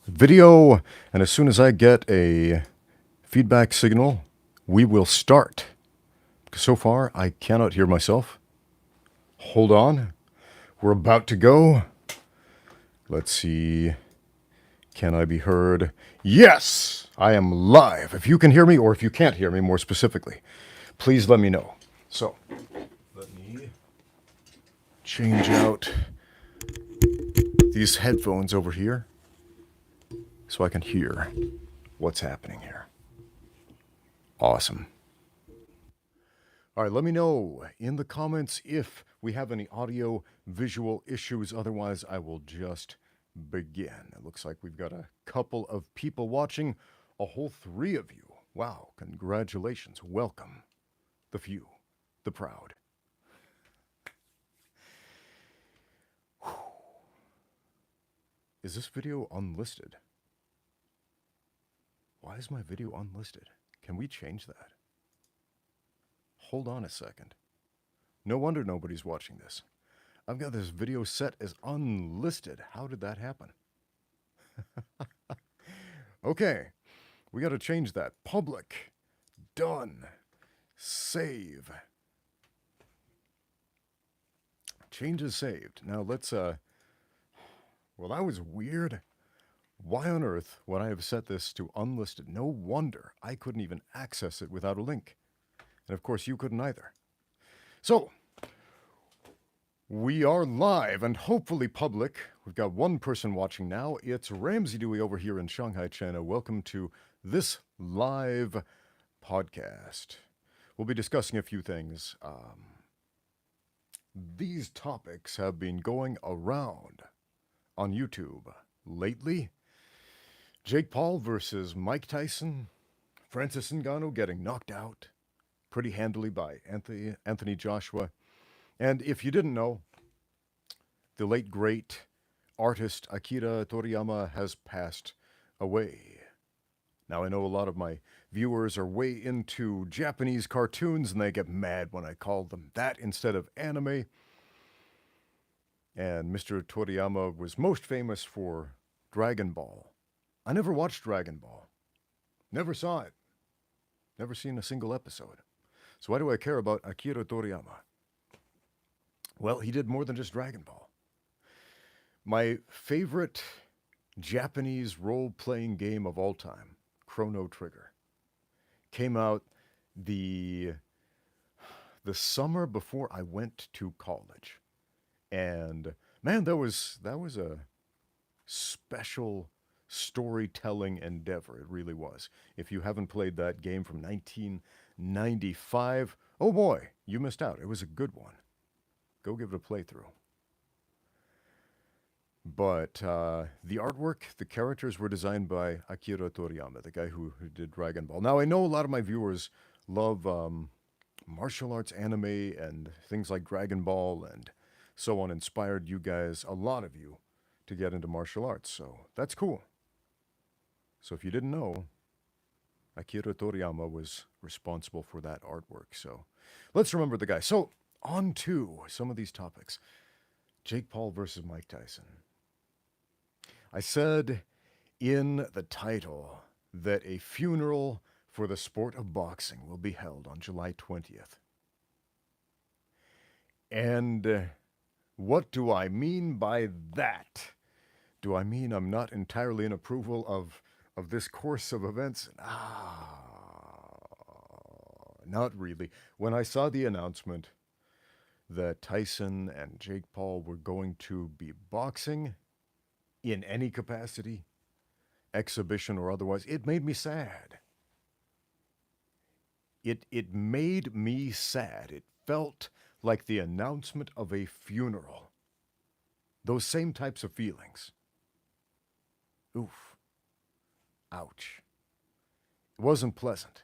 Video, and as soon as I get a feedback signal, we will start. So far, I cannot hear myself. Hold on. We're about to go. Let's see. Can I be heard? Yes! I am live. If you can hear me, or if you can't hear me more specifically, please let me know. So, let me change out these headphones over here so I can hear what's happening here. Awesome. All right, let me know in the comments if we have any audio visual issues. Otherwise, I will just begin. It looks like we've got a couple of people watching, a whole 3 of you. Wow, congratulations. Welcome. The few, the proud. Whew. Is this video unlisted? Why is my video unlisted? Can we change that? Hold on a second. No wonder nobody's watching this. I've got this video set as unlisted. How did that happen? Okay, we got to change that. Public. Done. Save. Changes saved. Now let's, well, that was weird. Why on earth would I have set this to unlisted? No wonder I couldn't even access it without a link. And of course, you couldn't either. So, we are live and hopefully public. We've got one person watching now. It's Ramsey Dewey over here in Shanghai, China. Welcome to this live podcast. We'll be discussing a few things. These topics have been going around on YouTube lately. Jake Paul versus Mike Tyson. Francis Ngannou getting knocked out pretty handily by Anthony Joshua. And if you didn't know, the late great artist Akira Toriyama has passed away. Now I know a lot of my viewers are way into Japanese cartoons and they get mad when I call them that instead of anime. And Mr. Toriyama was most famous for Dragon Ball. I never watched Dragon Ball. Never saw it. Never seen a single episode. So why do I care about Akira Toriyama? Well, he did more than just Dragon Ball. My favorite Japanese role-playing game of all time, Chrono Trigger, came out the summer before I went to college. And man, that was a special storytelling endeavor. It really was. If you haven't played that game from 1995, oh boy, you missed out. It was a good one. Go give it a playthrough. But the artwork, the characters were designed by Akira Toriyama, the guy who did Dragon Ball. Now, I know a lot of my viewers love martial arts anime and things like Dragon Ball and so on, inspired you guys, a lot of you, to get into martial arts. So that's cool. So if you didn't know, Akira Toriyama was responsible for that artwork. So let's remember the guy. So on to some of these topics. Jake Paul versus Mike Tyson. I said in the title that a funeral for the sport of boxing will be held on July 20th. And what do I mean by that? Do I mean I'm not entirely in approval of this course of events? Not really. When I saw the announcement that Tyson and Jake Paul were going to be boxing in any capacity, exhibition or otherwise, it made me sad. It made me sad. It felt like the announcement of a funeral. Those same types of feelings. Oof. Ouch. It wasn't pleasant.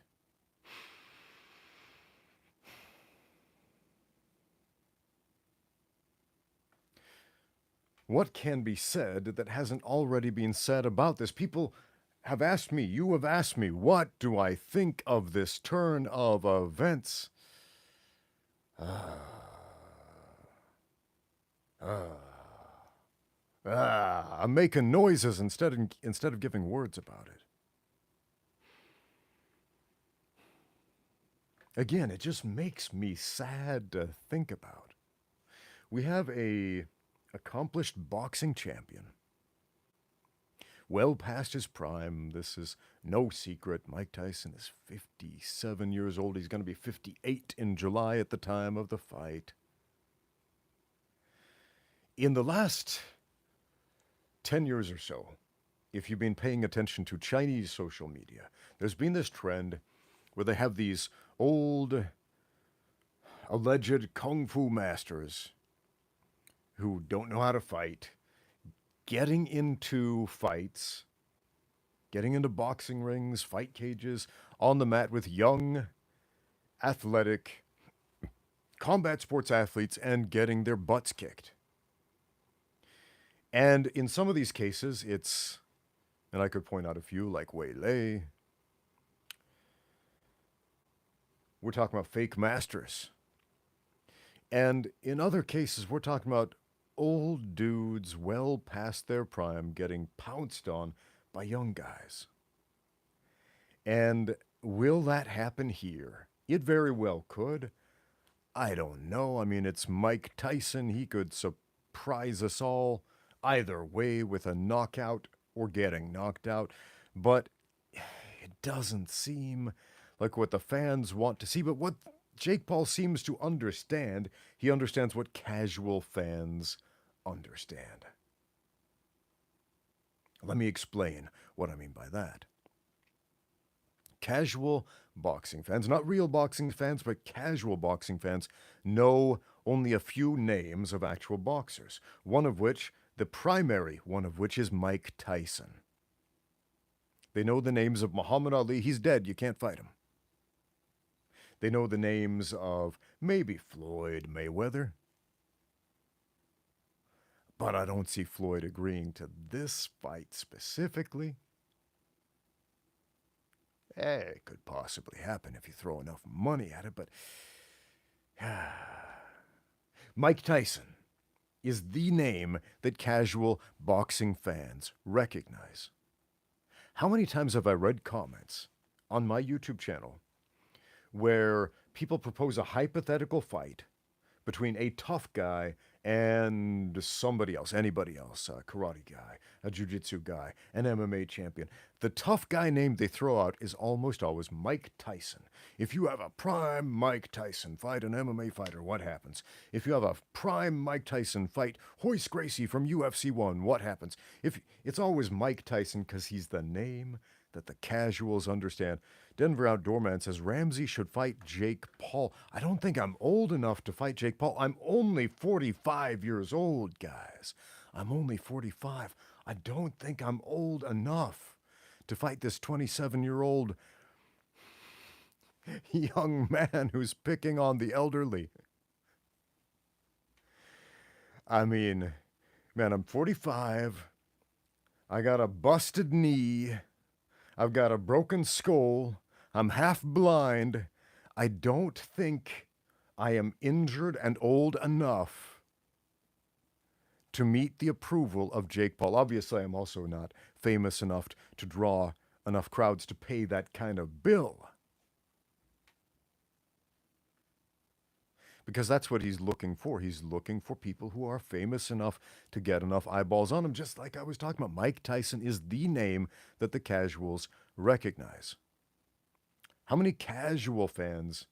What can be said that hasn't already been said about this? People have asked me, you have asked me, what do I think of this turn of events? I'm making noises instead of giving words about it. Again, it just makes me sad to think about. We have a accomplished boxing champion, well past his prime. This is no secret. Mike Tyson is 57 years old. He's going to be 58 in July at the time of the fight. In the last 10 years or so, if you've been paying attention to Chinese social media, there's been this trend where they have these old alleged kung fu masters who don't know how to fight, getting into fights, getting into boxing rings, fight cages, on the mat with young, athletic, combat sports athletes and getting their butts kicked. And in some of these cases, it's, and I could point out a few like Wei Lei. We're talking about fake masters. And in other cases, we're talking about old dudes well past their prime getting pounced on by young guys. And will that happen here? It very well could. I don't know. I mean, it's Mike Tyson. He could surprise us all either way with a knockout or getting knocked out. But it doesn't seem like what the fans want to see. But what Jake Paul seems to understand, he understands what casual fans understand. Let me explain what I mean by that. Casual boxing fans, not real boxing fans, but casual boxing fans, know only a few names of actual boxers, one of which, the primary one of which, is Mike Tyson. They know the names of Muhammad Ali. He's dead. You can't fight him. They know the names of maybe Floyd Mayweather. But I don't see Floyd agreeing to this fight specifically. It could possibly happen if you throw enough money at it, but Mike Tyson is the name that casual boxing fans recognize. How many times have I read comments on my YouTube channel where people propose a hypothetical fight between a tough guy and somebody else, anybody else, a karate guy, a jiu-jitsu guy, an MMA champion. The tough guy name they throw out is almost always Mike Tyson. If you have a prime Mike Tyson fight an MMA fighter, what happens? If you have a prime Mike Tyson fight Royce Gracie from UFC 1, what happens? If it's always Mike Tyson because he's the name that the casuals understand. Denver Outdoorman says Ramsey should fight Jake Paul. I don't think I'm old enough to fight Jake Paul. I'm only 45 years old, guys. I'm only 45. I don't think I'm old enough to fight this 27-year-old young man who's picking on the elderly. I mean, man, I'm 45. I got a busted knee. I've got a broken skull. I'm half blind. I don't think I am injured and old enough to meet the approval of Jake Paul. Obviously, I'm also not famous enough to draw enough crowds to pay that kind of bill. Because that's what he's looking for. He's looking for people who are famous enough to get enough eyeballs on him. Just like I was talking about, Mike Tyson is the name that the casuals recognize. How many casual fans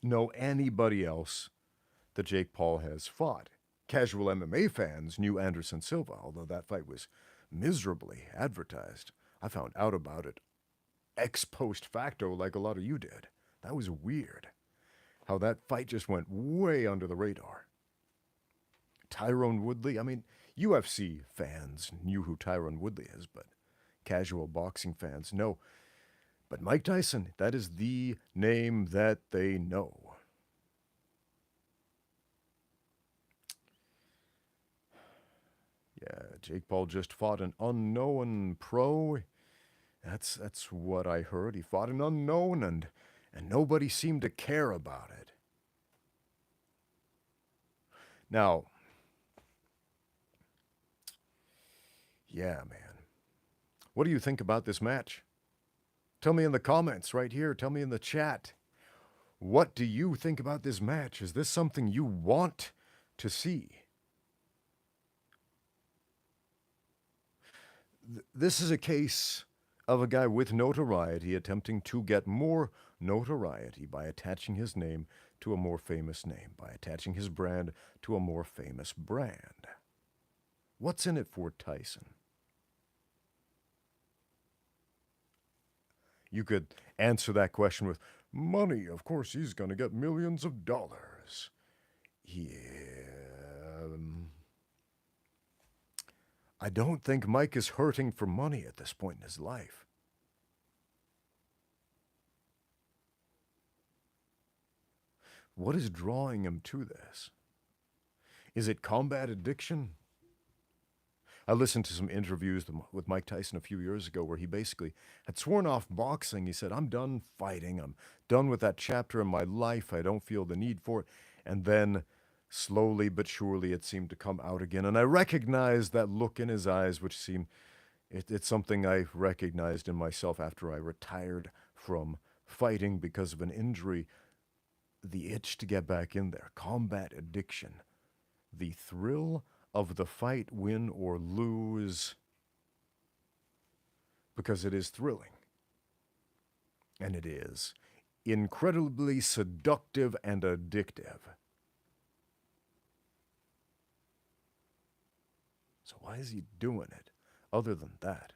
know anybody else that Jake Paul has fought? Casual MMA fans knew Anderson Silva, although that fight was miserably advertised. I found out about it ex post facto like a lot of you did. That was weird. How that fight just went way under the radar. Tyron Woodley, I mean, UFC fans knew who Tyron Woodley is, but casual boxing fans know. But Mike Tyson, that is the name that they know. Yeah, Jake Paul just fought an unknown pro. That's what I heard. He fought an unknown and nobody seemed to care about it. Now, Yeah, man. What do you think about this match? Tell me in the comments right here. Tell me in the chat. What do you think about this match? Is this something you want to see? This is a case of a guy with notoriety attempting to get more notoriety by attaching his name to a more famous name, by attaching his brand to a more famous brand. What's in it for Tyson? You could answer that question with money. Of course, he's going to get millions of dollars. Yeah. I don't think Mike is hurting for money at this point in his life. What is drawing him to this? Is it combat addiction? I listened to some interviews with Mike Tyson a few years ago where he basically had sworn off boxing. He said, I'm done fighting. I'm done with that chapter in my life. I don't feel the need for it. And then slowly but surely it seemed to come out again. And I recognized that look in his eyes, which seemed, it's something I recognized in myself after I retired from fighting because of an injury. The itch to get back in there, combat addiction, the thrill of the fight, win or lose, because it is thrilling. And it is incredibly seductive and addictive. So why is he doing it other than that?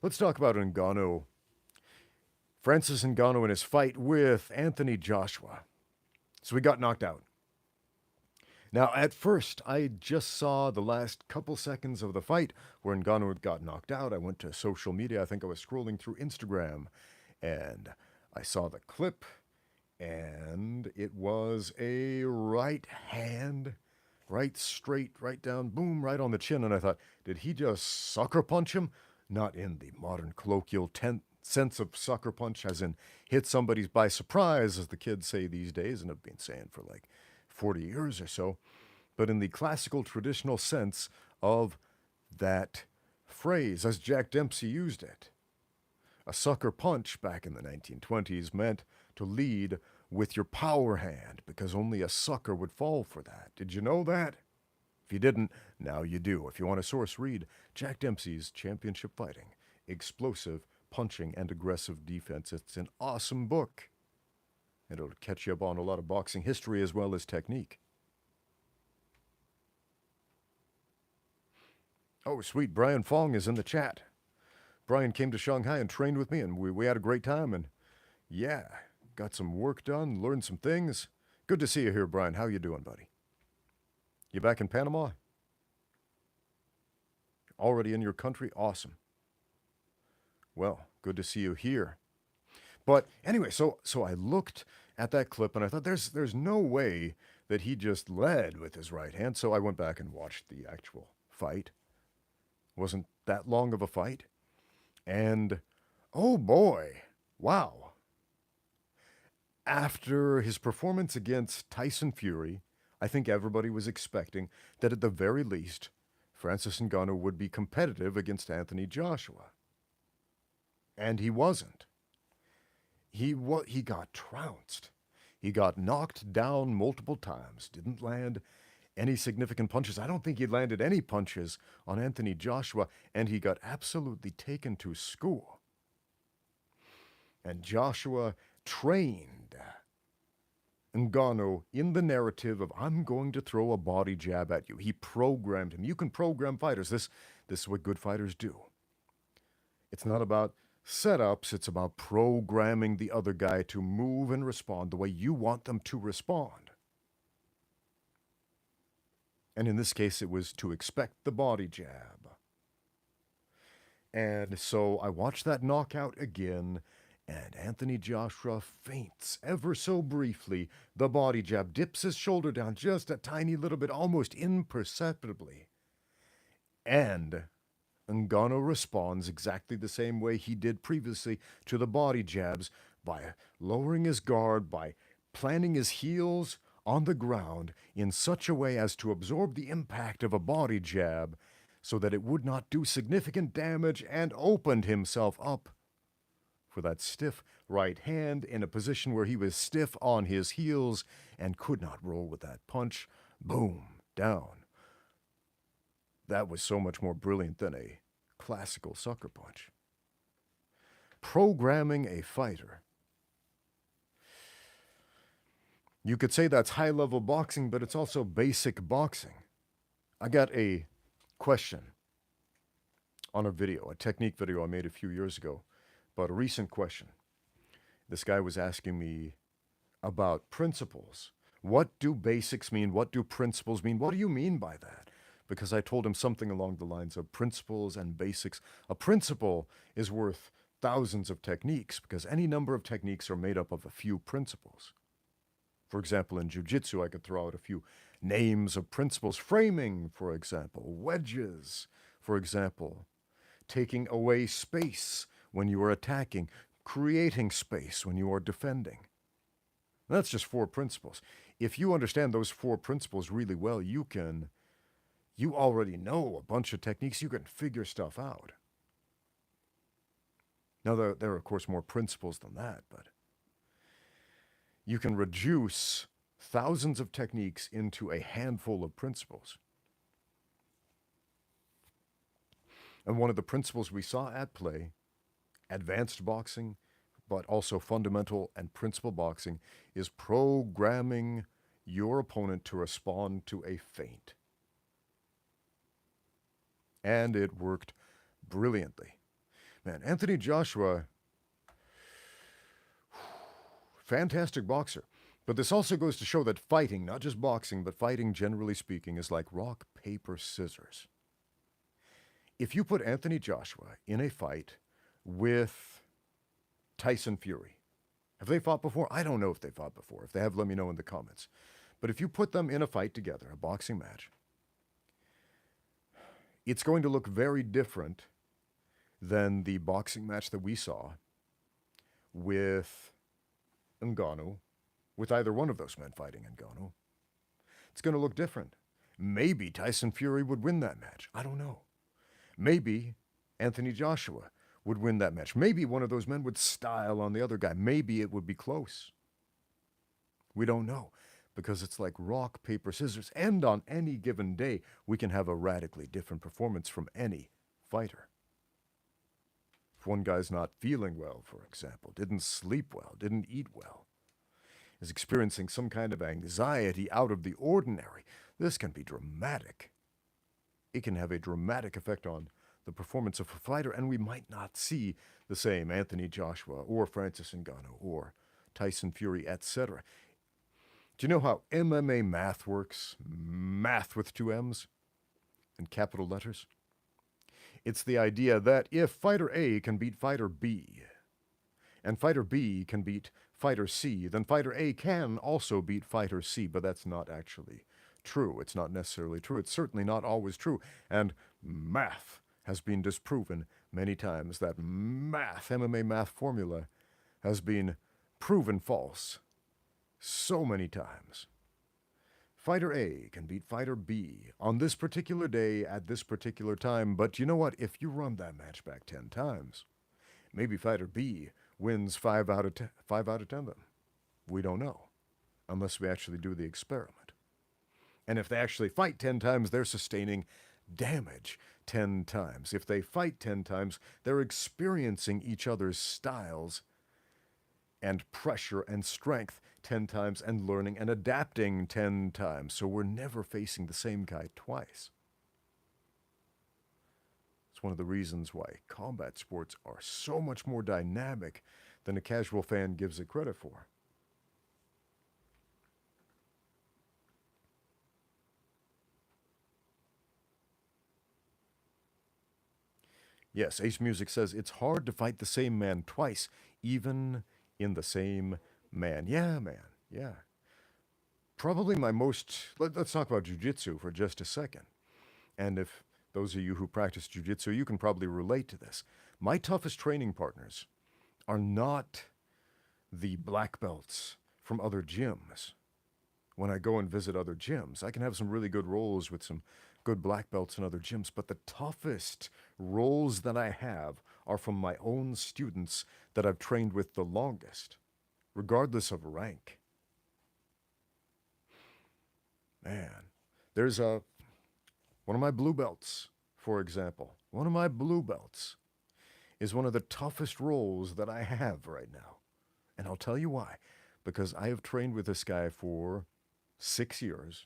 Let's talk about Ngannou. Francis Ngannou in his fight with Anthony Joshua. So he got knocked out. Now, at first, I just saw the last couple seconds of the fight where Ngannou got knocked out. I went to social media. I think I was scrolling through Instagram, and I saw the clip, and it was a right hand, right straight, right down, boom, right on the chin. And I thought, did he just sucker punch him? Not in the modern colloquial sense of sucker punch, as in hit somebody by surprise, as the kids say these days and have been saying for like 40 years or so, but in the classical traditional sense of that phrase, as Jack Dempsey used it. A sucker punch back in the 1920s meant to lead with your power hand, because only a sucker would fall for that. Did you know that? If you didn't, now you do. If you want a source, read Jack Dempsey's Championship Fighting, Explosive Punching and Aggressive Defense. It's an awesome book. It'll catch you up on a lot of boxing history as well as technique. Oh, sweet. Brian Fong is in the chat. Brian came to Shanghai and trained with me, and we had a great time. And yeah, got some work done, learned some things. Good to see you here, Brian. How you doing, buddy? You back in Panama? Already in your country? Awesome. Well, good to see you here. But anyway, so I looked at that clip and I thought there's no way that he just led with his right hand. So I went back and watched the actual fight. Wasn't that long of a fight. And oh boy, wow. After his performance against Tyson Fury, I think everybody was expecting that at the very least, Francis Ngannou would be competitive against Anthony Joshua. And he wasn't. He got trounced. He got knocked down multiple times, didn't land any significant punches. I don't think he landed any punches on Anthony Joshua, and he got absolutely taken to school. And Joshua trained Ngannou in the narrative of, I'm going to throw a body jab at you. He programmed him. You can program fighters. This is what good fighters do. It's not about setups. It's about programming the other guy to move and respond the way you want them to respond. And in this case, it was to expect the body jab. And so I watched that knockout again, and Anthony Joshua feints ever so briefly. The body jab, dips his shoulder down just a tiny little bit, almost imperceptibly. And Ngannou responds exactly the same way he did previously to the body jabs, by lowering his guard, by planting his heels on the ground in such a way as to absorb the impact of a body jab so that it would not do significant damage, and opened himself up for that stiff right hand in a position where he was stiff on his heels and could not roll with that punch. Boom, down. That was so much more brilliant than a classical sucker punch. Programming a fighter. You could say that's high-level boxing, but it's also basic boxing. I got a question on a video, a technique video I made a few years ago, but a recent question. This guy was asking me about principles. What do basics mean? What do principles mean? What do you mean by that? Because I told him something along the lines of principles and basics. A principle is worth thousands of techniques because any number of techniques are made up of a few principles. For example, in Jiu-Jitsu, I could throw out a few names of principles. Framing, for example. Wedges, for example. Taking away space when you are attacking. Creating space when you are defending. That's just 4 principles. If you understand those 4 principles really well, you already know a bunch of techniques. You can figure stuff out. Now, there are, of course, more principles than that, but you can reduce thousands of techniques into a handful of principles. And one of the principles we saw at play, advanced boxing, but also fundamental and principle boxing, is programming your opponent to respond to a feint. And it worked brilliantly. Man, Anthony Joshua, fantastic boxer. But this also goes to show that fighting, not just boxing, but fighting generally speaking, is like rock, paper, scissors. If you put Anthony Joshua in a fight with Tyson Fury, have they fought before? I don't know if they fought before. If they have, let me know in the comments. But if you put them in a fight together, a boxing match, it's going to look very different than the boxing match that we saw with Ngannou, with either one of those men fighting Ngannou. It's going to look different. Maybe Tyson Fury would win that match. I don't know. Maybe Anthony Joshua would win that match. Maybe one of those men would style on the other guy. Maybe it would be close. We don't know, because it's like rock, paper, scissors, and on any given day, we can have a radically different performance from any fighter. If one guy's not feeling well, for example, didn't sleep well, didn't eat well, is experiencing some kind of anxiety out of the ordinary, this can be dramatic. It can have a dramatic effect on the performance of a fighter, and we might not see the same Anthony Joshua or Francis Ngannou or Tyson Fury, etc. Do you know how MMA math works? Math with 2 M's and capital letters? It's the idea that if fighter A can beat fighter B, and fighter B can beat fighter C, then fighter A can also beat fighter C, but that's not actually true. It's not necessarily true. It's certainly not always true. And math has been disproven many times. That MMA math formula has been proven false so many times. Fighter A can beat fighter B on this particular day at this particular time, but you know what? If you run that match back 10 times, maybe fighter B wins 5 out of 10 of them. We don't know, unless we actually do the experiment. And if they actually fight 10 times, they're sustaining damage 10 times. If they fight 10 times, they're experiencing each other's styles and pressure and strength 10 times, and learning and adapting 10 times. So we're never facing the same guy twice. It's one of the reasons why combat sports are so much more dynamic than a casual fan gives it credit for. Yes, Ace Music says it's hard to fight the same man twice, even in the same man. Yeah, man. Yeah. Probably my most... Let's talk about jiu-jitsu for just a second. And if those of you who practice jiu-jitsu, you can probably relate to this. My toughest training partners are not the black belts from other gyms. when I go and visit other gyms. I can have some really good roles with some good black belts in other gyms, but the toughest roles that I have are from my own students that I've trained with the longest, regardless of rank. Man, there's one of my blue belts, for example. One of my blue belts is one of the toughest roles that I have right now. And I'll tell you why. Because I have trained with this guy for 6 years.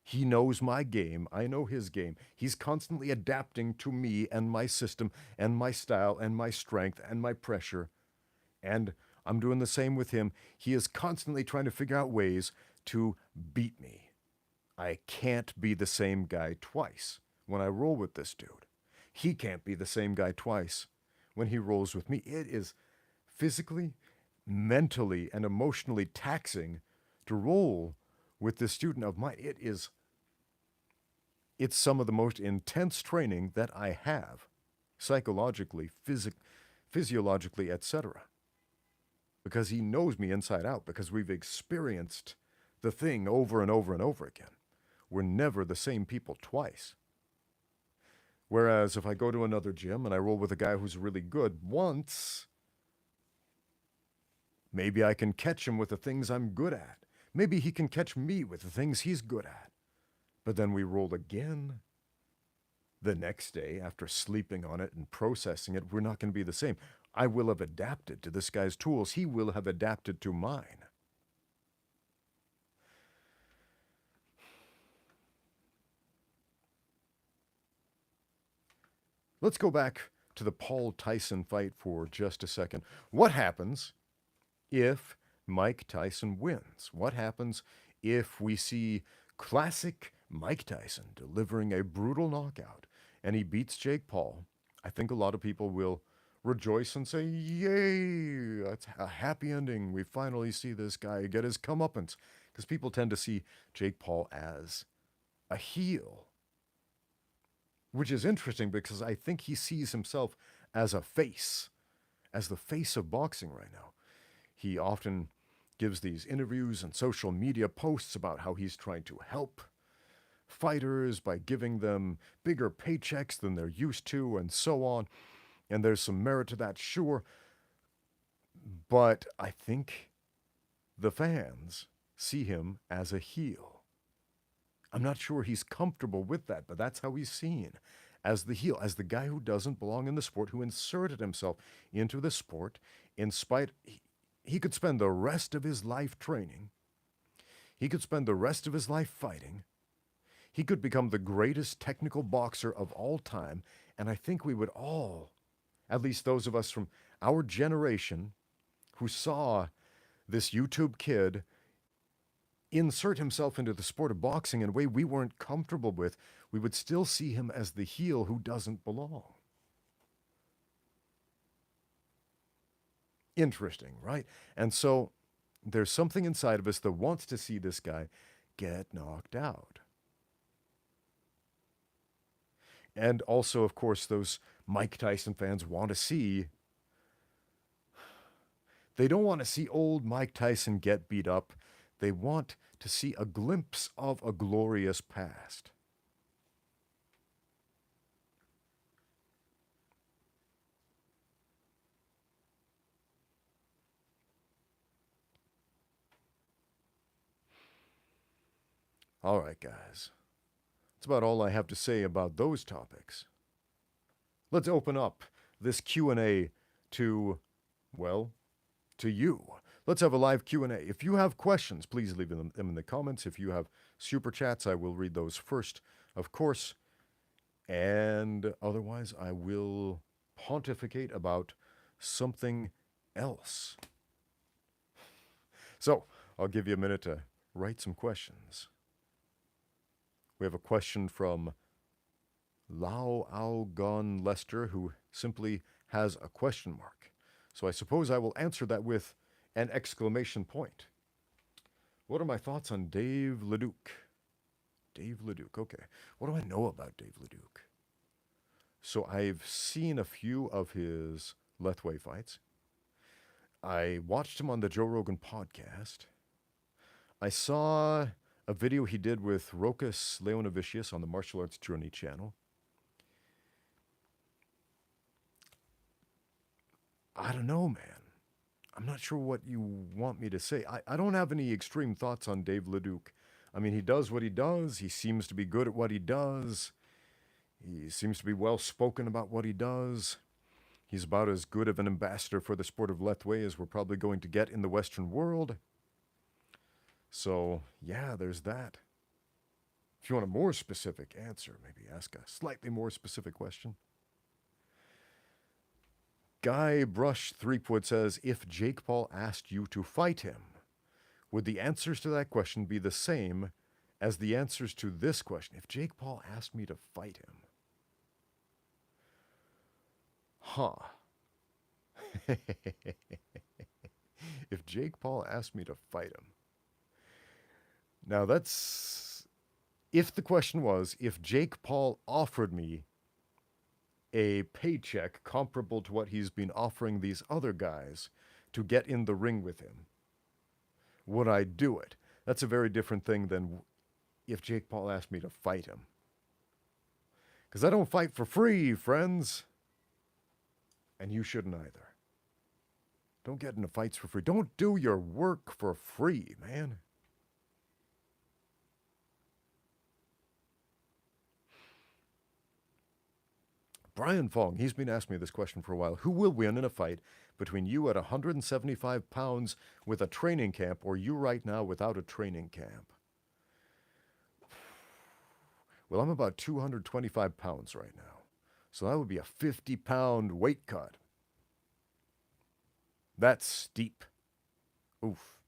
He knows my game. I know his game. He's constantly adapting to me and my system and my style and my strength and my pressure. And I'm doing the same with him. He is constantly trying to figure out ways to beat me. I can't be the same guy twice when I roll with this dude. He can't be the same guy twice when he rolls with me. It is physically, mentally, and emotionally taxing to roll with this student of mine. It's some of the most intense training that I have, psychologically, physiologically, etc. Because he knows me inside out, because we've experienced the thing over and over and over again. We're never the same people twice. Whereas if I go to another gym and I roll with a guy who's really good once, maybe I can catch him with the things I'm good at. Maybe he can catch me with the things he's good at. But then we roll again. The next day, after sleeping on it and processing it, we're not going to be the same. I will have adapted to this guy's tools. He will have adapted to mine. Let's go back to the Paul Tyson fight for just a second. What happens if Mike Tyson wins? What happens if we see classic Mike Tyson delivering a brutal knockout and he beats Jake Paul? I think a lot of people will rejoice and say, yay, that's a happy ending. We finally see this guy get his comeuppance. Because people tend to see Jake Paul as a heel. Which is interesting because I think he sees himself as a face, as the face of boxing right now. He often gives these interviews and social media posts about how he's trying to help fighters by giving them bigger paychecks than they're used to and so on. And there's some merit to that, sure. But I think the fans see him as a heel. I'm not sure he's comfortable with that, but that's how he's seen, as the heel, as the guy who doesn't belong in the sport, who inserted himself into the sport in spite. He could spend the rest of his life training. He could spend the rest of his life fighting. He could become the greatest technical boxer of all time, and I think we would all, at least those of us from our generation, who saw this YouTube kid insert himself into the sport of boxing in a way we weren't comfortable with, we would still see him as the heel who doesn't belong. Interesting, right? And so there's something inside of us that wants to see this guy get knocked out. And also, of course, those Mike Tyson fans want to see, they don't want to see old Mike Tyson get beat up. They want to see a glimpse of a glorious past. All right, guys. That's about all I have to say about those topics. Let's open up this Q&A to, well, to you. Let's have a live Q&A. If you have questions, please leave them in the comments. If you have super chats, I will read those first, of course. And otherwise, I will pontificate about something else. So, I'll give you a minute to write some questions. We have a question from Lao Algon Lester, who simply has a question mark. So I suppose I will answer that with an exclamation point. What are my thoughts on Dave LeDuc? Dave LeDuc, okay. What do I know about Dave LeDuc? So I've seen a few of his Lethwei fights. I watched him on the Joe Rogan podcast. I saw a video he did with Rokas Leonovicius on the Martial Arts Journey channel. I don't know, man. I'm not sure what you want me to say. I don't have any extreme thoughts on Dave Leduc. I mean, he does what he does. He seems to be good at what he does. He seems to be well-spoken about what he does. He's about as good of an ambassador for the sport of Lethwei as we're probably going to get in the Western world. So, yeah, there's that. If you want a more specific answer, maybe ask a slightly more specific question. Guy Brush Threepwood says, if Jake Paul asked you to fight him, would the answers to that question be the same as the answers to this question? If Jake Paul asked me to fight him. Huh. If Jake Paul asked me to fight him. Now that's... If the question was, if Jake Paul offered me a paycheck comparable to what he's been offering these other guys to get in the ring with him, would I do it? That's a very different thing than if Jake Paul asked me to fight him. Because I don't fight for free, friends. And you shouldn't either. Don't get into fights for free. Don't do your work for free, man. Brian Fong, he's been asking me this question for a while. Who will win in a fight between you at 175 pounds with a training camp or you right now without a training camp? Well, I'm about 225 pounds right now. So that would be a 50-pound weight cut. That's steep. Oof.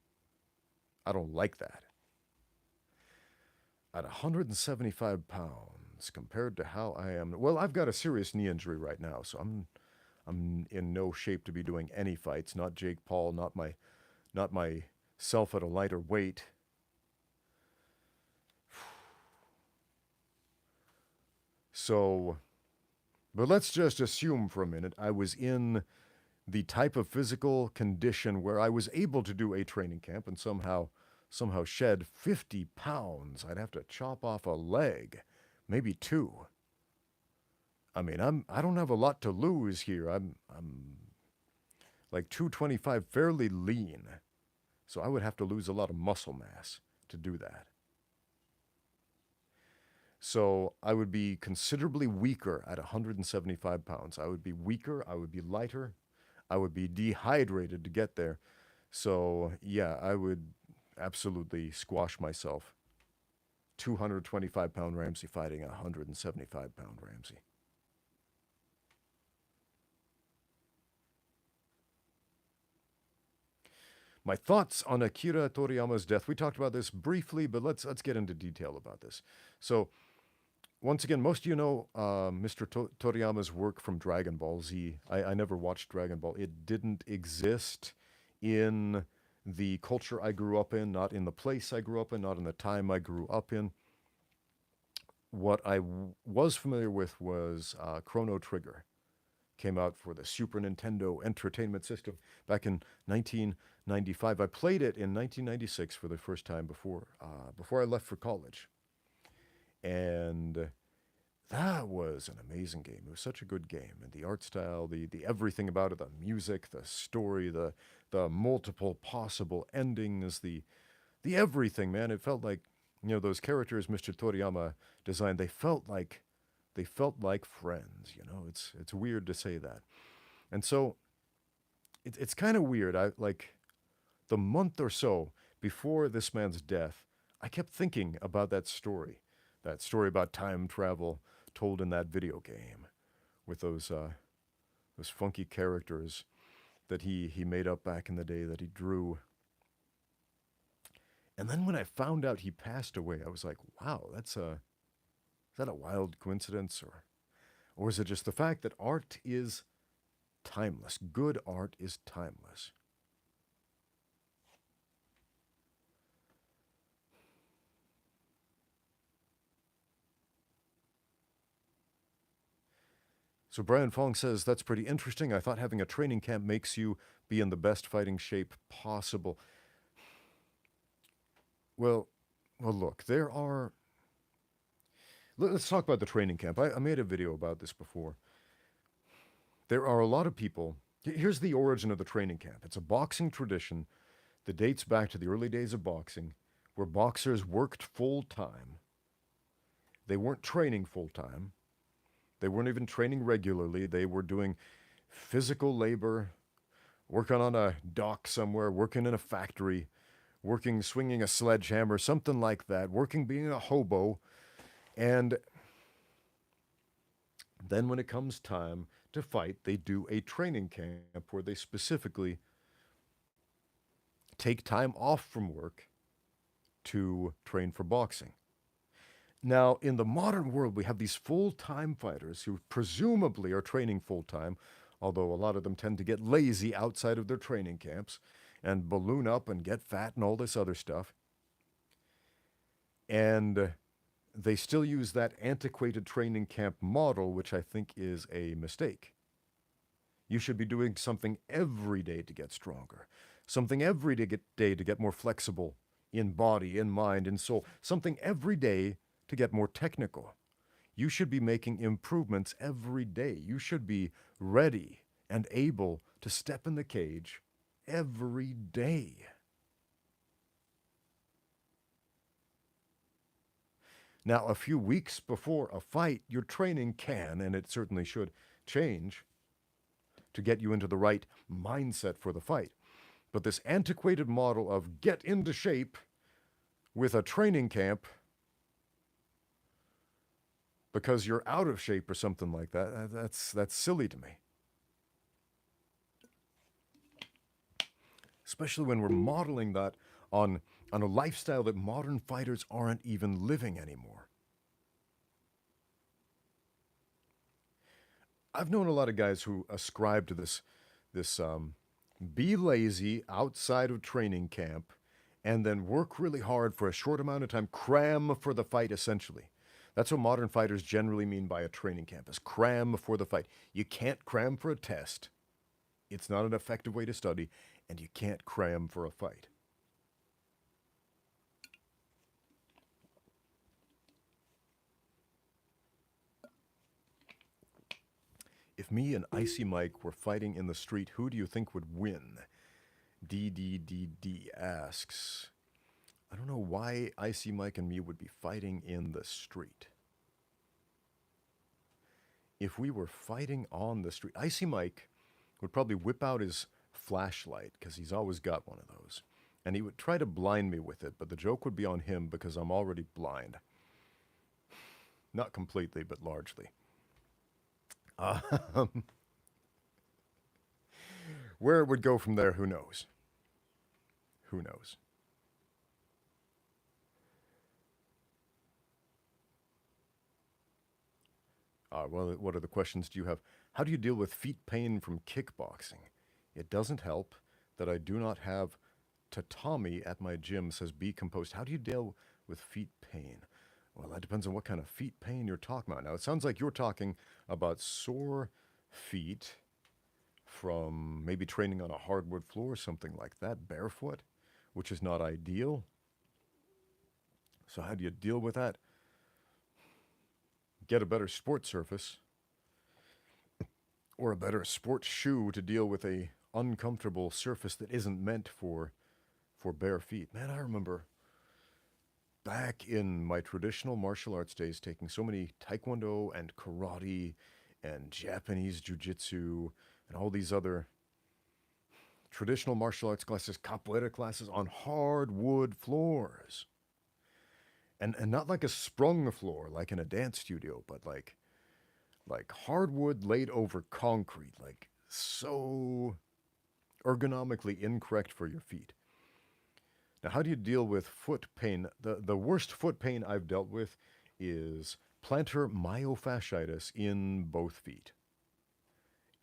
I don't like that. At 175 pounds compared to how I am... Well, I've got a serious knee injury right now, so I'm in no shape to be doing any fights. Not Jake Paul, not myself at a lighter weight. So, but let's just assume for a minute I was in the type of physical condition where I was able to do a training camp and somehow shed 50 pounds. I'd have to chop off a leg, maybe two. I mean, I don't have a lot to lose here. I'm like 225, fairly lean. So I would have to lose a lot of muscle mass to do that. So I would be considerably weaker at 175 pounds. I would be weaker, I would be lighter, I would be dehydrated to get there. So yeah, I would absolutely squash myself. 225-pound Ramsey fighting a 175-pound Ramsey. My thoughts on Akira Toriyama's death. We talked about this briefly, but let's get into detail about this. So, once again, most of you know Mr. Toriyama's work from Dragon Ball Z. I never watched Dragon Ball. It didn't exist in the culture I grew up in, not in the place I grew up in, not in the time I grew up in. What I was familiar with was Chrono Trigger. Came out for the Super Nintendo Entertainment System back in 1995. I played it in 1996 for the first time before I left for college. And that was an amazing game. It was such a good game. And the art style, the everything about it, the music, the story, the multiple possible endings, the everything, man. It felt like, you know, those characters Mr. Toriyama designed, they felt like friends, you know. It's weird to say that. And so it's kind of weird. I like the month or so before this man's death, I kept thinking about that story about time travel told in that video game with those funky characters that he made up back in the day that he drew. And then when I found out he passed away, I was like, wow, is that a wild coincidence, or is it just the fact that art is timeless? Good art is timeless. So Brian Fong says, that's pretty interesting. I thought having a training camp makes you be in the best fighting shape possible. Well, Well, look, let's talk about the training camp. I made a video about this before. There are a lot of people. Here's the origin of the training camp. It's a boxing tradition that dates back to the early days of boxing, where boxers worked full time. They weren't training full time. They weren't even training regularly. They were doing physical labor, working on a dock somewhere, working in a factory, working swinging a sledgehammer, something like that, working being a hobo. And then when it comes time to fight, they do a training camp where they specifically take time off from work to train for boxing. Now, in the modern world, we have these full-time fighters who presumably are training full-time, although a lot of them tend to get lazy outside of their training camps and balloon up and get fat and all this other stuff. And they still use that antiquated training camp model, which I think is a mistake. You should be doing something every day to get stronger, something every day to get more flexible in body, in mind, in soul, something every day to get more technical. You should be making improvements every day. You should be ready and able to step in the cage every day. Now, a few weeks before a fight, your training can, and it certainly should, change to get you into the right mindset for the fight. But this antiquated model of get into shape with a training camp because you're out of shape or something like that, that's silly to me. Especially when we're modeling that on a lifestyle that modern fighters aren't even living anymore. I've known a lot of guys who ascribe to this be lazy outside of training camp and then work really hard for a short amount of time, cram for the fight essentially. That's what modern fighters generally mean by a training camp, is cram for the fight. You can't cram for a test. It's not an effective way to study, and you can't cram for a fight. If me and Icy Mike were fighting in the street, who do you think would win? DDDD asks. I don't know why Icy Mike and me would be fighting in the street. If we were fighting on the street, Icy Mike would probably whip out his flashlight, because he's always got one of those, and he would try to blind me with it, but the joke would be on him because I'm already blind. Not completely, but largely. Where it would go from there, who knows? Who knows? Well, what are the questions do you have? How do you deal with feet pain from kickboxing? It doesn't help that I do not have tatami at my gym, says Be Composed. How do you deal with feet pain? Well, that depends on what kind of feet pain you're talking about. Now, it sounds like you're talking about sore feet from maybe training on a hardwood floor or something like that, barefoot, which is not ideal. So how do you deal with that? Get a better sport surface or a better sports shoe to deal with a uncomfortable surface that isn't meant for bare feet. Man, I remember back in my traditional martial arts days taking so many Taekwondo and karate and Japanese Jiu-Jitsu and all these other traditional martial arts classes, capoeira classes on hardwood floors. And not like a sprung floor, like in a dance studio, but like hardwood laid over concrete, like so ergonomically incorrect for your feet. Now, how do you deal with foot pain? The worst foot pain I've dealt with is plantar myofasciitis in both feet.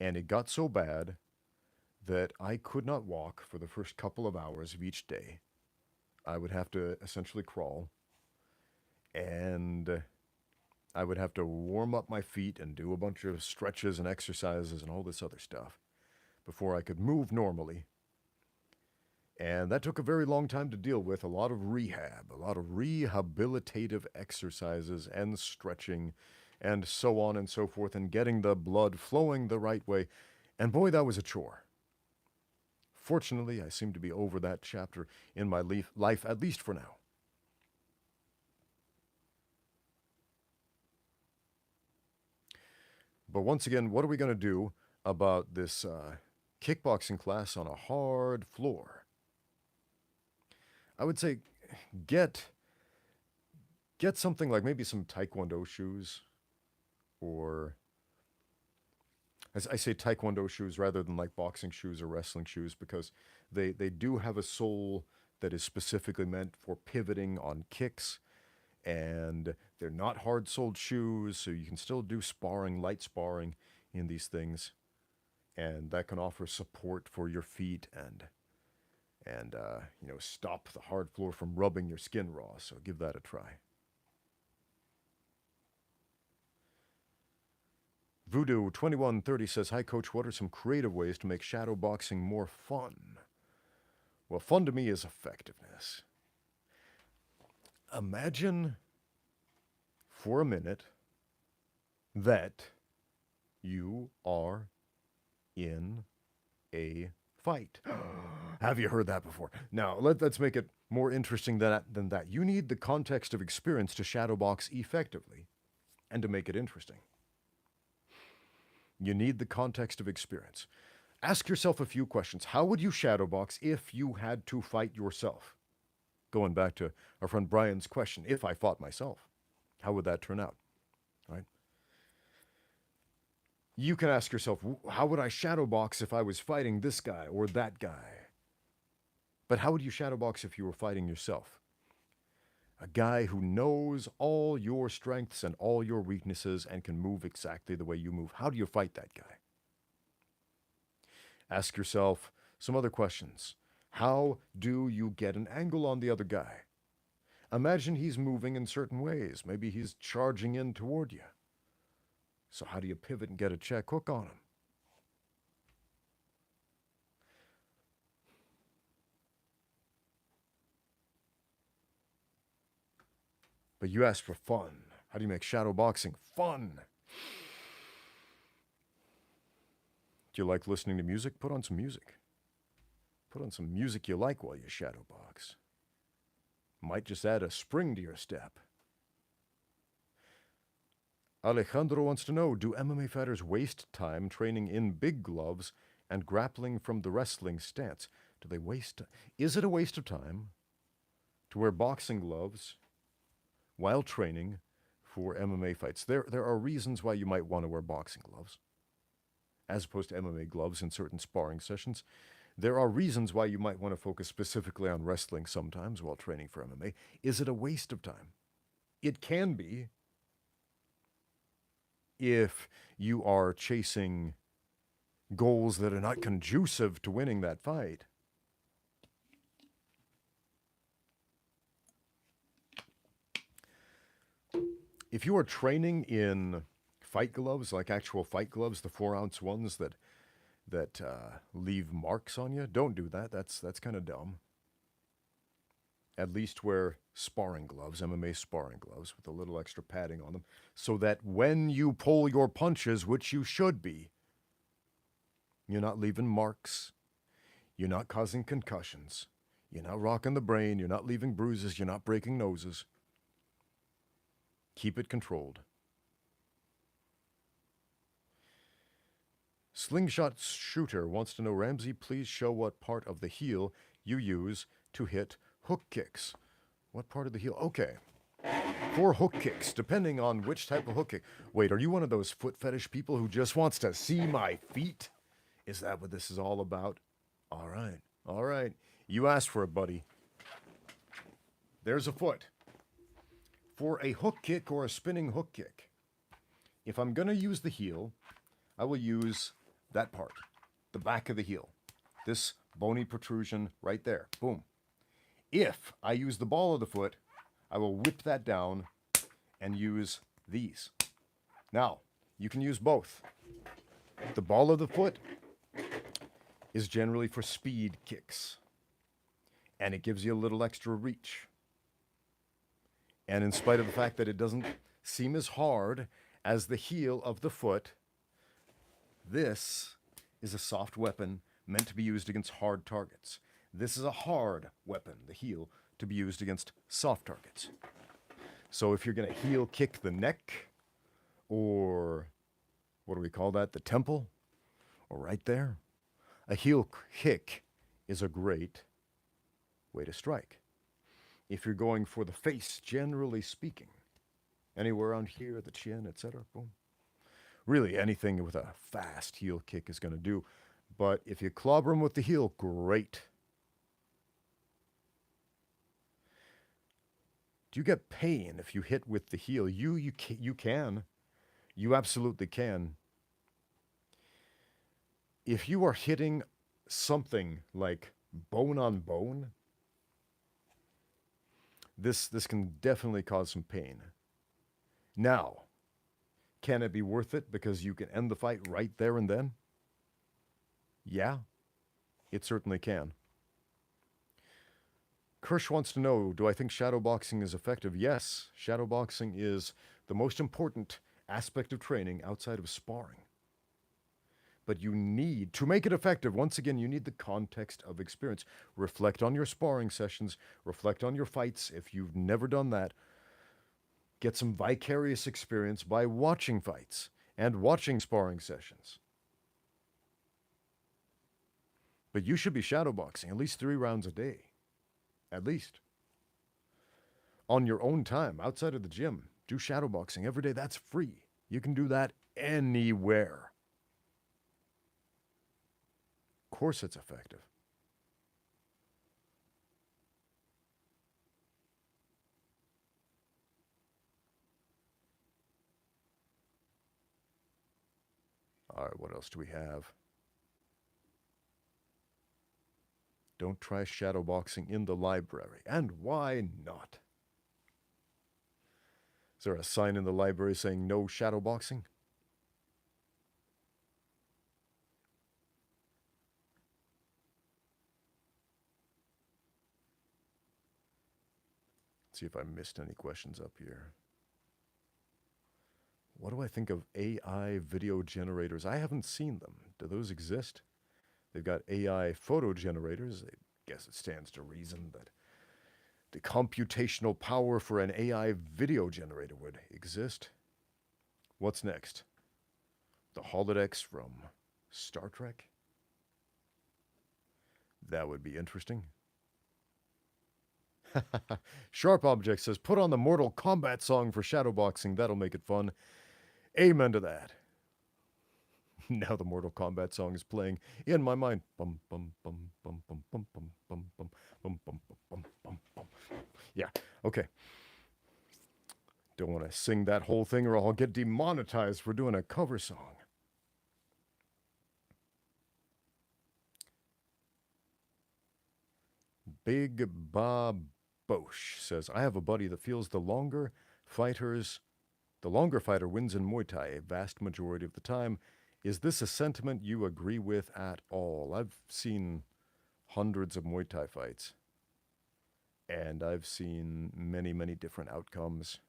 And it got so bad that I could not walk for the first couple of hours of each day. I would have to essentially crawl. And I would have to warm up my feet and do a bunch of stretches and exercises and all this other stuff before I could move normally. And that took a very long time to deal with, a lot of rehab, a lot of rehabilitative exercises and stretching and so on and so forth, and getting the blood flowing the right way. And boy, that was a chore. Fortunately, I seem to be over that chapter in my life, at least for now. But once again, what are we going to do about this kickboxing class on a hard floor? I would say get something like maybe some Taekwondo shoes, or as I say Taekwondo shoes rather than like boxing shoes or wrestling shoes, because they do have a sole that is specifically meant for pivoting on kicks, and they're not hard-soled shoes, so you can still do sparring, light sparring in these things, and that can offer support for your feet and stop the hard floor from rubbing your skin raw. So give that a try. Voodoo 2130 says, "Hi coach, what are some creative ways to make shadow boxing more fun?" Well, fun to me is effectiveness. Imagine for a minute that you are in a fight. Have you heard that before? Now, let's make it more interesting than that. You need the context of experience to shadow box effectively and to make it interesting. You need the context of experience. Ask yourself a few questions. How would you shadow box if you had to fight yourself? Going back to our friend Brian's question, if I fought myself, how would that turn out? Right? You can ask yourself, how would I shadow box if I was fighting this guy or that guy? But how would you shadow box if you were fighting yourself? A guy who knows all your strengths and all your weaknesses and can move exactly the way you move. How do you fight that guy? Ask yourself some other questions. How do you get an angle on the other guy? Imagine he's moving in certain ways. Maybe he's charging in toward you. So how do you pivot and get a check hook on him? But you asked for fun. How do you make shadow boxing fun? Do you like listening to music? Put on some music. Put on some music you like while you shadow box. Might just add a spring to your step. Alejandro wants to know, do MMA fighters waste time training in big gloves and grappling from the wrestling stance? Do they waste? Is it a waste of time to wear boxing gloves while training for MMA fights? There are reasons why you might want to wear boxing gloves as opposed to MMA gloves in certain sparring sessions. There are reasons why you might want to focus specifically on wrestling sometimes while training for MMA. Is it a waste of time? It can be if you are chasing goals that are not conducive to winning that fight. If you are training in fight gloves, like actual fight gloves, the 4-ounce ones that leave marks on you, don't do that. That's kind of dumb. At least wear sparring gloves, MMA sparring gloves, with a little extra padding on them, so that when you pull your punches, which you should be, you're not leaving marks, you're not causing concussions, you're not rocking the brain, you're not leaving bruises, you're not breaking noses. Keep it controlled. Slingshot Shooter wants to know, Ramsey, please show what part of the heel you use to hit hook kicks. What part of the heel? Okay. For hook kicks, depending on which type of hook kick. Wait, are you one of those foot fetish people who just wants to see my feet? Is that what this is all about? All right. All right. You asked for it, buddy. There's a foot. For a hook kick or a spinning hook kick, if I'm going to use the heel, I will use that part, the back of the heel. This bony protrusion right there. Boom. If I use the ball of the foot, I will whip that down and use these. Now, you can use both. The ball of the foot is generally for speed kicks. and it gives you a little extra reach. And in spite of the fact that it doesn't seem as hard as the heel of the foot, this is a soft weapon meant to be used against hard targets. This is a hard weapon, the heel, to be used against soft targets. So if you're going to heel kick the neck, or what do we call that, the temple, or right there, a heel kick is a great way to strike. If you're going for the face, generally speaking, anywhere around here, the chin, etc., boom. Really, anything with a fast heel kick is going to do. But if you clobber them with the heel, great. Do you get pain if you hit with the heel? You can. You absolutely can. If you are hitting something like bone on bone, this can definitely cause some pain. Now, can it be worth it because you can end the fight right there and then? Yeah, it certainly can. Kirsch wants to know, do I think shadowboxing is effective? Yes, shadowboxing is the most important aspect of training outside of sparring. But you need, to make it effective, once again, you need the context of experience. Reflect on your sparring sessions. Reflect on your fights if you've never done that. Get some vicarious experience by watching fights and watching sparring sessions. But you should be shadowboxing at least 3 rounds a day. At least. On your own time, outside of the gym. Do shadowboxing every day. That's free. You can do that anywhere. Of course it's effective. All right, what else do we have? Don't try shadowboxing in the library. And why not? Is there a sign in the library saying no shadowboxing? Let's see if I missed any questions up here. What do I think of AI video generators? I haven't seen them. Do those exist? They've got AI photo generators. I guess it stands to reason that the computational power for an AI video generator would exist. What's next? The holodecks from Star Trek? That would be interesting. Sharp Object says, put on the Mortal Kombat song for shadowboxing. That'll make it fun. Amen to that. Now the Mortal Kombat song is playing in my mind. Bum bum bum bum bum bum bum bum bum bum bum bum bum bum. Yeah, okay. Don't want to sing that whole thing or I'll get demonetized for doing a cover song. Big Bob Bosch says, I have a buddy that feels the longer fighter wins in Muay Thai a vast majority of the time. Is this a sentiment you agree with at all? I've seen hundreds of Muay Thai fights, and I've seen many, many different outcomes.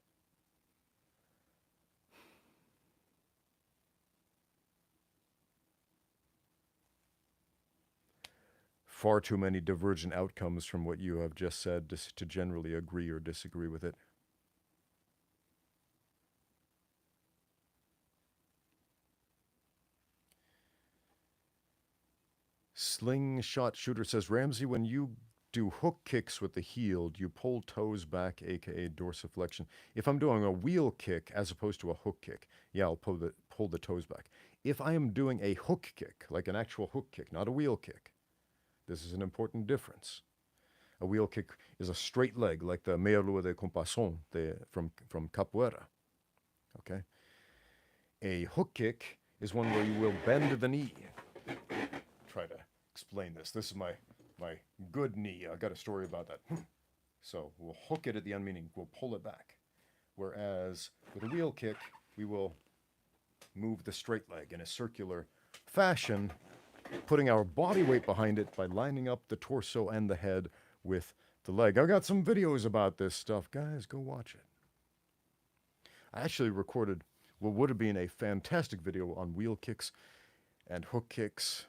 Far too many divergent outcomes from what you have just said to generally agree or disagree with it. Slingshot Shooter says, Ramsey, when you do hook kicks with the heel, do you pull toes back, aka dorsiflexion? If I'm doing a wheel kick as opposed to a hook kick, yeah, I'll pull the toes back. If I am doing a hook kick, like an actual hook kick, not a wheel kick, this is an important difference. A wheel kick is a straight leg, like the meia lua de compasson from capoeira. Okay? A hook kick is one where you will bend the knee. Try to explain this. This is my good knee. I got a story about that. So we'll hook it at the end, meaning we'll pull it back. Whereas with a wheel kick, we will move the straight leg in a circular fashion, putting our body weight behind it by lining up the torso and the head with the leg. I've got some videos about this stuff. Guys, go watch it. I actually recorded what would have been a fantastic video on wheel kicks and hook kicks.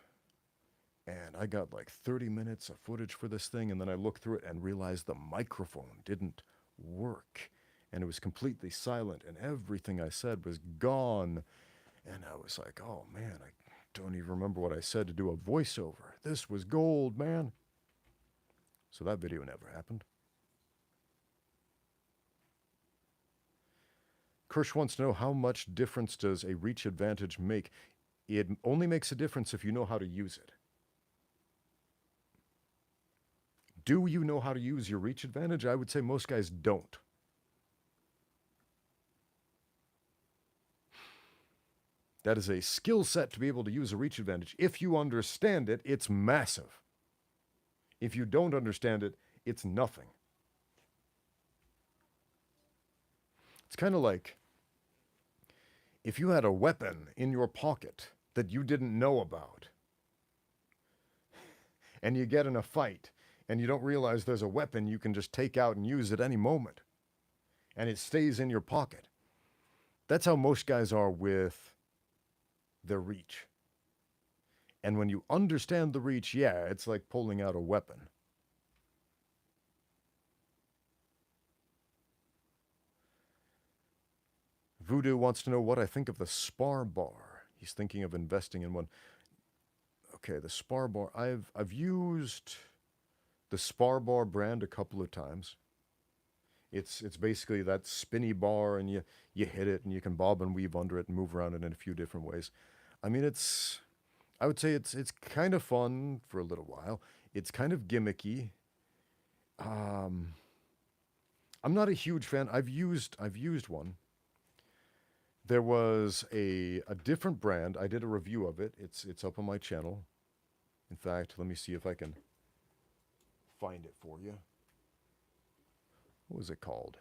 And I got like 30 minutes of footage for this thing, and then I looked through it and realized the microphone didn't work. And it was completely silent, and everything I said was gone. And I was like, oh man, I don't even remember what I said to do a voiceover. This was gold, man. So that video never happened. Kirsch wants to know, how much difference does a reach advantage make? It only makes a difference if you know how to use it. Do you know how to use your reach advantage? I would say most guys don't. That is a skill set to be able to use a reach advantage. If you understand it, it's massive. If you don't understand it, it's nothing. It's kind of like if you had a weapon in your pocket that you didn't know about, and you get in a fight, and you don't realize there's a weapon you can just take out and use at any moment, and it stays in your pocket. That's how most guys are with their reach. And when you understand the reach, yeah, it's like pulling out a weapon. Voodoo wants to know what I think of the spar bar. He's thinking of investing in one. Okay, the spar bar. I've used the spar bar brand a couple of times. It's basically that spinny bar, and you hit it, and you can bob and weave under it and move around it in a few different ways. I mean, I would say it's kind of fun for a little while. It's kind of gimmicky. I'm not a huge fan. I've used one. There was a different brand. I did a review of it. It's up on my channel. In fact, let me see if I can find it for you. What was it called?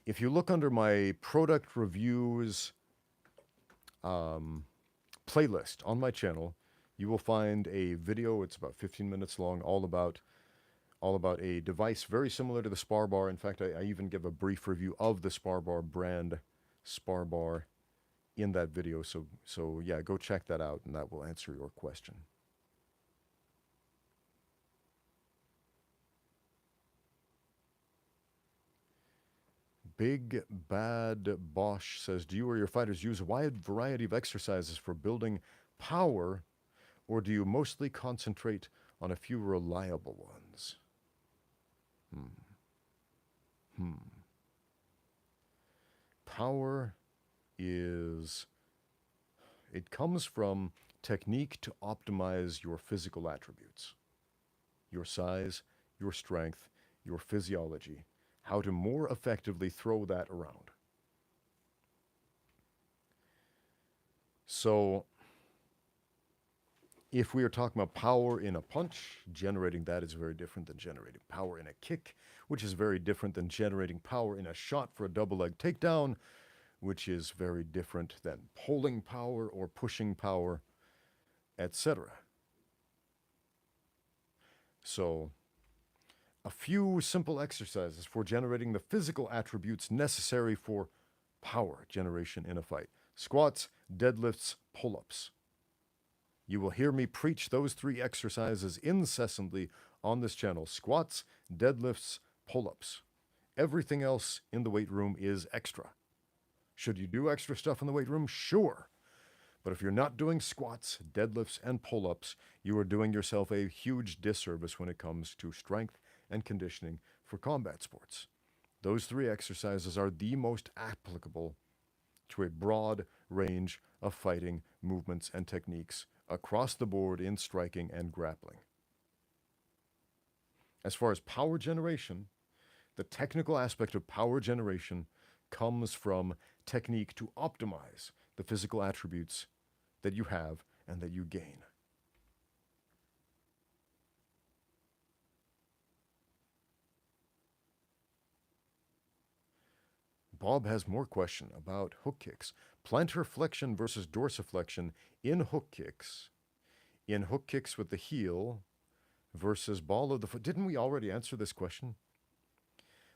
If you look under my product reviews playlist on my channel, you will find a video. It's about 15 minutes long, all about a device very similar to the spar bar. In fact, I even give a brief review of the spar bar brand spar bar in that video. So yeah, go check that out, and that will answer your question. Big Bad Bosch says, do you or your fighters use a wide variety of exercises for building power, or do you mostly concentrate on a few reliable ones? Power it comes from technique to optimize your physical attributes, your size, your strength, your physiology, how to more effectively throw that around. So if we are talking about power in a punch, generating that is very different than generating power in a kick, which is very different than generating power in a shot for a double leg takedown, which is very different than pulling power or pushing power, etc. So a few simple exercises for generating the physical attributes necessary for power generation in a fight. Squats, deadlifts, pull-ups. You will hear me preach those 3 exercises incessantly on this channel. Squats, deadlifts, pull-ups. Everything else in the weight room is extra. Should you do extra stuff in the weight room? Sure. But if you're not doing squats, deadlifts, and pull-ups, you are doing yourself a huge disservice when it comes to strength and conditioning for combat sports. Those 3 exercises are the most applicable to a broad range of fighting movements and techniques across the board in striking and grappling. As far as power generation, the technical aspect of power generation comes from technique to optimize the physical attributes that you have and that you gain. Bob has more question about hook kicks. Plantar flexion versus dorsiflexion in hook kicks in hook kicks with the heel versus ball of the foot. Didn't we already answer this question?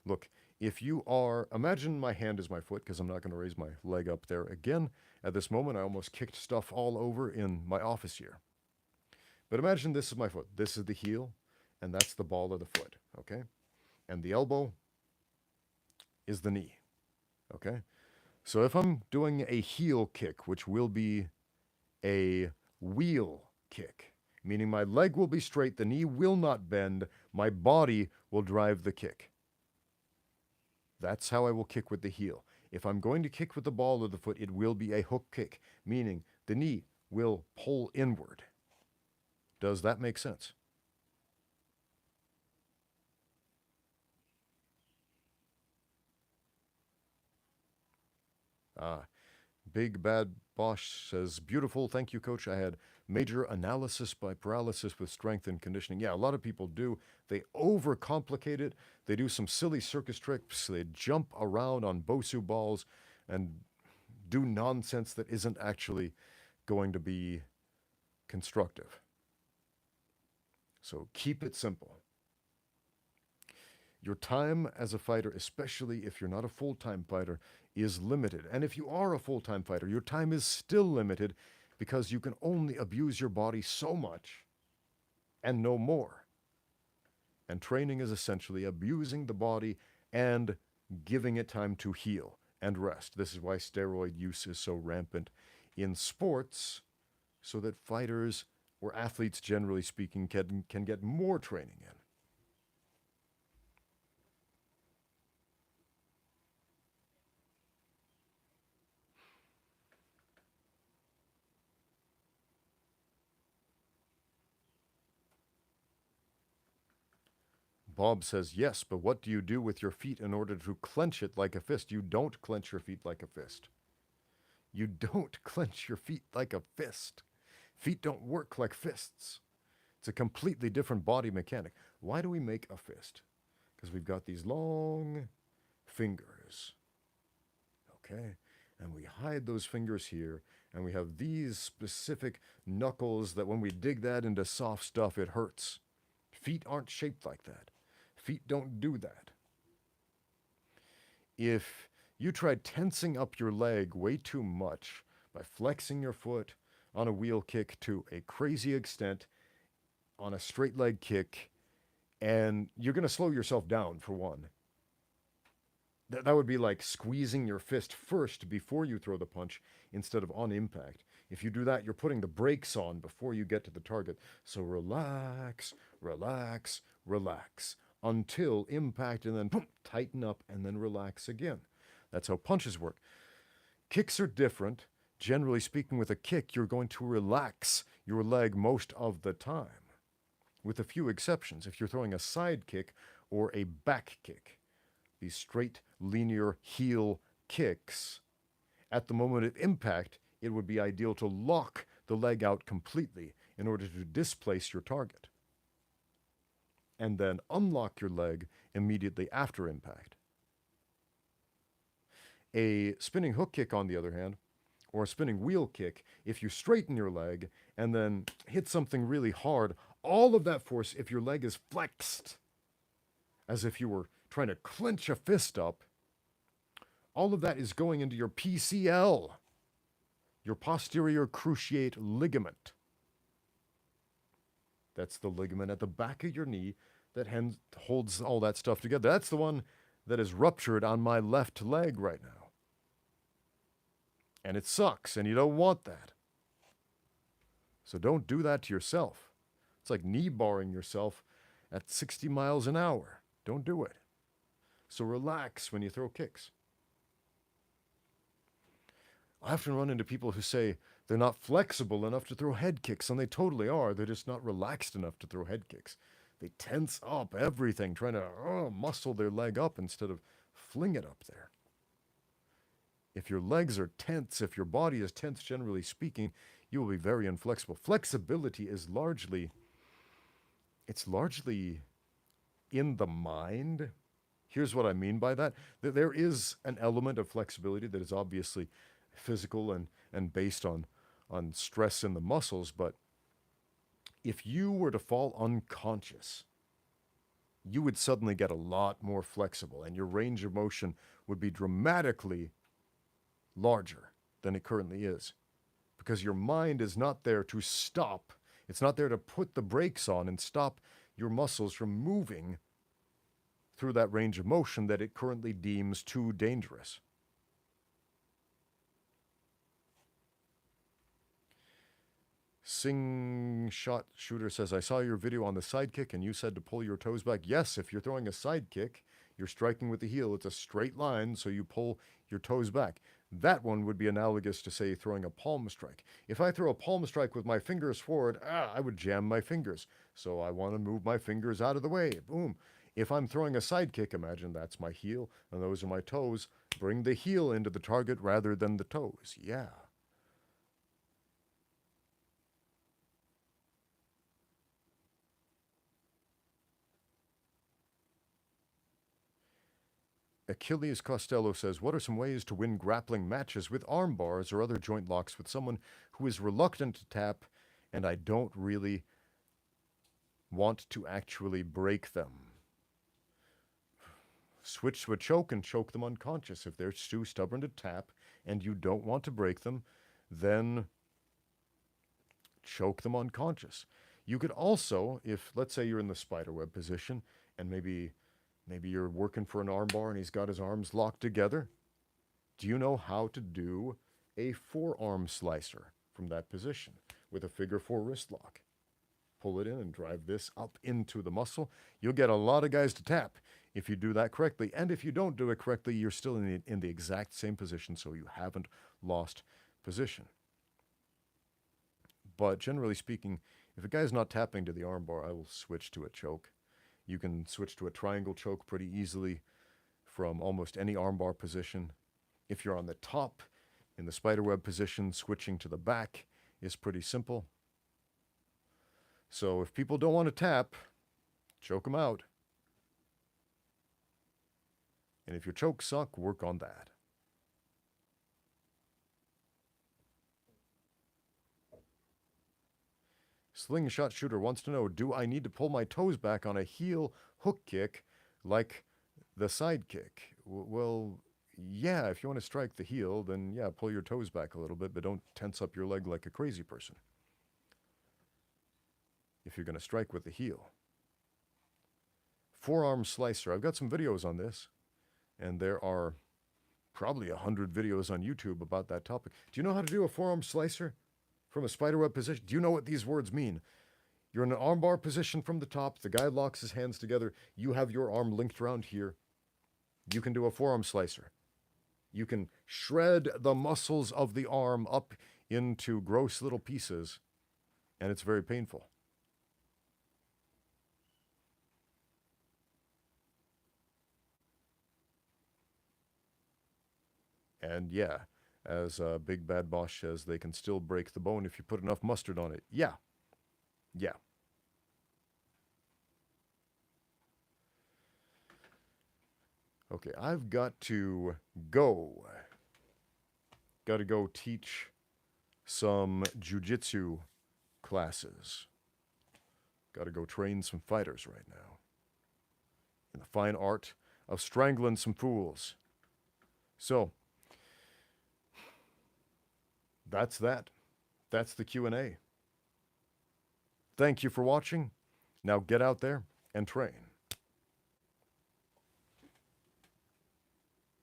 Look, if you are, imagine my hand is my foot, because I'm not going to raise my leg up there again. At this moment, I almost kicked stuff all over in my office here. But imagine this is my foot. This is the heel, and that's the ball of the foot, okay? And the elbow is the knee, okay? So if I'm doing a heel kick, which will be a wheel kick, meaning my leg will be straight, the knee will not bend, my body will drive the kick. That's how I will kick with the heel. If I'm going to kick with the ball of the foot, it will be a hook kick, meaning the knee will pull inward. Does that make sense? Big Bad Bosch says, beautiful, thank you, coach. I had major analysis by paralysis with strength and conditioning. Yeah, a lot of people do. They overcomplicate it. They do some silly circus tricks. They jump around on Bosu balls and do nonsense that isn't actually going to be constructive. So keep it simple. Your time as a fighter, especially if you're not a full-time fighter, is limited. And if you are a full-time fighter, your time is still limited because you can only abuse your body so much and no more. And training is essentially abusing the body and giving it time to heal and rest. This is why steroid use is so rampant in sports, so that fighters or athletes, generally speaking, can get more training in. Bob says, yes, but what do you do with your feet in order to clench it like a fist? You don't clench your feet like a fist. You don't clench your feet like a fist. Feet don't work like fists. It's a completely different body mechanic. Why do we make a fist? Because we've got these long fingers. Okay? And we hide those fingers here, and we have these specific knuckles that when we dig that into soft stuff, it hurts. Feet aren't shaped like that. Feet don't do that. If you try tensing up your leg way too much by flexing your foot on a wheel kick to a crazy extent on a straight leg kick, and you're going to slow yourself down, for one. That would be like squeezing your fist first before you throw the punch instead of on impact. If you do that, you're putting the brakes on before you get to the target. So relax, relax, relax until impact, and then boom, tighten up and then relax again. That's how punches work. Kicks are different. Generally speaking, with a kick, you're going to relax your leg most of the time, with a few exceptions. If you're throwing a side kick or a back kick, these straight, linear heel kicks, at the moment of impact, it would be ideal to lock the leg out completely in order to displace your target, and then unlock your leg immediately after impact. A spinning hook kick, on the other hand, or a spinning wheel kick, if you straighten your leg and then hit something really hard, all of that force, if your leg is flexed, as if you were trying to clench a fist up, all of that is going into your PCL, your posterior cruciate ligament. That's the ligament at the back of your knee that holds all that stuff together. That's the one that is ruptured on my left leg right now. And it sucks, and you don't want that. So don't do that to yourself. It's like knee barring yourself at 60 miles an hour. Don't do it. So relax when you throw kicks. I often run into people who say they're not flexible enough to throw head kicks, and they totally are. They're just not relaxed enough to throw head kicks. They tense up everything, trying to muscle their leg up instead of fling it up there. If your legs are tense, if your body is tense, generally speaking, you will be very inflexible. Flexibility is largely in the mind. Here's what I mean by that. There is an element of flexibility that is obviously physical and based on stress in the muscles, but If you were to fall unconscious, you would suddenly get a lot more flexible and your range of motion would be dramatically larger than it currently is. Because your mind is not there to stop. It's not there to put the brakes on and stop your muscles from moving through that range of motion that it currently deems too dangerous. Sing Shot Shooter says, I saw your video on the side kick and you said to pull your toes back. Yes, if you're throwing a side kick, you're striking with the heel. It's a straight line, so you pull your toes back. That one would be analogous to, say, throwing a palm strike. If I throw a palm strike with my fingers forward, I would jam my fingers. So I want to move my fingers out of the way. Boom. If I'm throwing a side kick, imagine that's my heel and those are my toes. Bring the heel into the target rather than the toes. Yeah. Achilles Costello says, what are some ways to win grappling matches with arm bars or other joint locks with someone who is reluctant to tap and I don't really want to actually break them? Switch to a choke and choke them unconscious. If they're too stubborn to tap and you don't want to break them, then choke them unconscious. You could also, if let's say you're in the spiderweb position and maybe you're working for an armbar and he's got his arms locked together. Do you know how to do a forearm slicer from that position with a figure four wrist lock? Pull it in and drive this up into the muscle. You'll get a lot of guys to tap if you do that correctly. And if you don't do it correctly, you're still in the exact same position, so you haven't lost position. But generally speaking, if a guy's not tapping to the armbar, I will switch to a choke. You can switch to a triangle choke pretty easily from almost any armbar position. If you're on the top in the spiderweb position, switching to the back is pretty simple. So if people don't want to tap, choke them out. And if your chokes suck, work on that. Slingshot Shooter wants to know, do I need to pull my toes back on a heel hook kick like the side kick? Well, yeah, if you want to strike the heel, then yeah, pull your toes back a little bit, but don't tense up your leg like a crazy person if you're going to strike with the heel. Forearm slicer. I've got some videos on this, and there are probably 100 videos on YouTube about that topic. Do you know how to do a forearm slicer from a spiderweb position? Do you know what these words mean? You're in an armbar position from the top. The guy locks his hands together. You have your arm linked around here. You can do a forearm slicer. You can shred the muscles of the arm up into gross little pieces, and it's very painful. And yeah, as Big Bad Boss says, they can still break the bone if you put enough mustard on it. Yeah. Yeah. Okay, I've got to go. Got to go teach some jiu-jitsu classes. Got to go train some fighters right now in the fine art of strangling some fools. So, that's that. That's the Q&A. Thank you for watching. Now get out there and train.